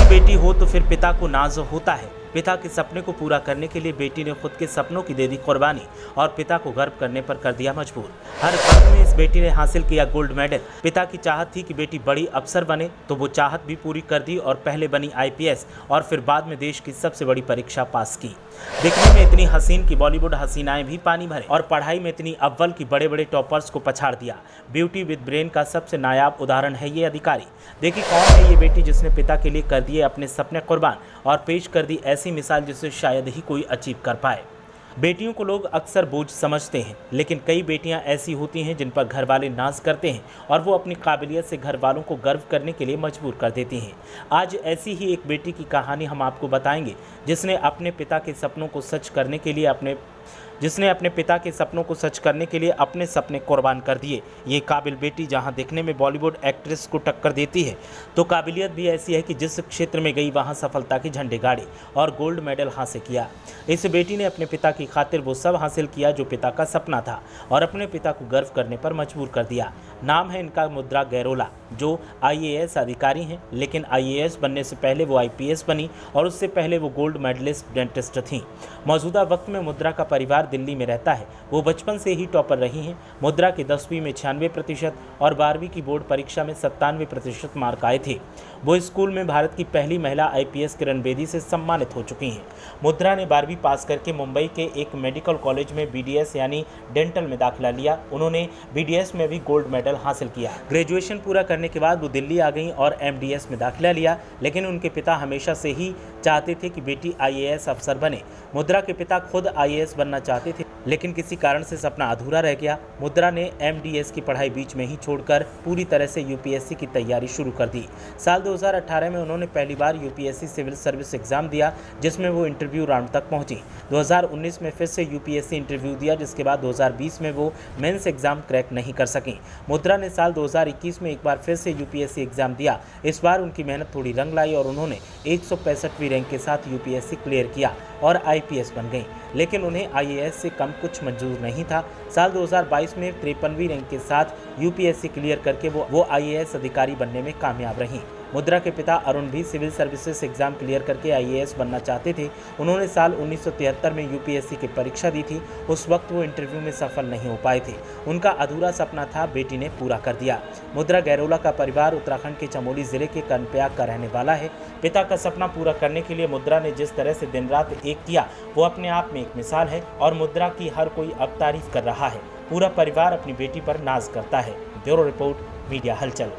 ही बेटी हो तो फिर पिता को नाज होता है। पिता के सपने को पूरा करने के लिए बेटी ने खुद के सपनों की दे दी कुर्बानी और पिता को गर्व करने पर कर दिया मजबूर। हर वर्ग में इस बेटी ने हासिल किया गोल्ड मेडल। पिता की चाहत थी कि बेटी बड़ी अफसर बने, तो वो चाहत भी पूरी कर दी और पहले बनी आईपीएस और फिर बाद में देश की सबसे बड़ी परीक्षा पास की। दिखने में इतनी हसीन की बॉलीवुड हसीनाएं भी पानी भरे और पढ़ाई में इतनी अव्वल की बड़े बड़े टॉपर्स को पछाड़ दिया। ब्यूटी विद ब्रेन का सबसे नायाब उदाहरण है ये अधिकारी। देखिए कौन है ये बेटी जिसने पिता के लिए कर दिए अपने सपने कुर्बान और पेश कर दी ऐसी मिसाल जिसे शायद ही कोई अचीव कर पाए। बेटियों को लोग अक्सर बोझ समझते हैं, लेकिन कई बेटियां ऐसी होती हैं जिन पर घर वाले नाज करते हैं और वो अपनी काबिलियत से घर वालों को गर्व करने के लिए मजबूर कर देती हैं। आज ऐसी ही एक बेटी की कहानी हम आपको बताएंगे जिसने अपने पिता के सपनों को सच करने के लिए अपने सपने कुर्बान कर दिए। ये काबिल बेटी जहां दिखने में बॉलीवुड एक्ट्रेस को टक्कर देती है, तो काबिलियत भी ऐसी है कि जिस क्षेत्र में गई वहां सफलता के झंडे गाड़े और गोल्ड मेडल हासिल किया। इस बेटी ने अपने पिता की खातिर वो सब हासिल किया जो पिता का सपना था और अपने पिता को गर्व करने पर मजबूर कर दिया। नाम है इनका मुद्रा गैरोला, जो आईएएस अधिकारी हैं, लेकिन आईएएस बनने से पहले वो आईपीएस बनी और उससे पहले वो गोल्ड मेडलिस्ट डेंटिस्ट थीं। मौजूदा वक्त में मुद्रा का परिवार दिल्ली में रहता है। वो बचपन से ही टॉपर रही हैं। मुद्रा के 10वीं में 96% और 12वीं की बोर्ड परीक्षा में 97% मार्क आए थे। वो स्कूल में भारत की पहली महिला आईपीएस किरण बेदी से सम्मानित हो चुकी हैं। मुद्रा ने 12वीं पास करके मुंबई के एक मेडिकल कॉलेज में बीडीएस यानी डेंटल में दाखिला लिया। उन्होंने बीडीएस में भी गोल्ड मेडल हासिल किया। ग्रेजुएशन पूरा करने के बाद वो दिल्ली आ गई और एमडीएस में दाखिला लिया, लेकिन उनके पिता हमेशा से ही चाहते थे कि बेटी आईएएस अफसर बने। मुद्रा के पिता खुद आईएएस बनना चाहते थे, लेकिन किसी कारण से सपना अधूरा रह गया। मुद्रा ने एमडीएस की पढ़ाई बीच में ही छोड़कर पूरी तरह से यूपीएससी की तैयारी शुरू कर दी। साल 2018 में उन्होंने पहली बार यूपीएससी सिविल सर्विस एग्जाम दिया, जिसमें वो इंटरव्यू राउंड तक पहुंची। 2019 में फिर से यूपीएससी इंटरव्यू दिया, जिसके बाद 2020 में वो मेंस एग्जाम क्रैक नहीं कर सकें। मुद्रा ने साल 2021 में एक बार फिर से यूपीएससी एग्जाम दिया। इस बार उनकी मेहनत थोड़ी रंग लाई और उन्होंने 165वीं रैंक के साथ यूपीएससी क्लियर किया और आईपीएस बन गई, लेकिन उन्हें आईएएस से कम कुछ मंजूर नहीं था। साल 2022 में 53वीं रैंक के साथ यूपीएससी क्लियर करके वो आईएएस अधिकारी बनने में कामयाब रहीं। मुद्रा के पिता अरुण भी सिविल सर्विसेज एग्जाम क्लियर करके आईएएस बनना चाहते थे। उन्होंने साल 1973 में यूपीएससी की परीक्षा दी थी। उस वक्त वो इंटरव्यू में सफल नहीं हो पाए थे। उनका अधूरा सपना था, बेटी ने पूरा कर दिया। मुद्रा गैरोला का परिवार उत्तराखंड के चमोली जिले के कर्णप्रयाग का रहने वाला है। पिता का सपना पूरा करने के लिए मुद्रा ने जिस तरह से दिन रात एक किया, वो अपने आप में एक मिसाल है और मुद्रा की हर कोई अब तारीफ कर रहा है। पूरा परिवार अपनी बेटी पर नाज करता है। ब्यूरो रिपोर्ट, मीडिया हलचल।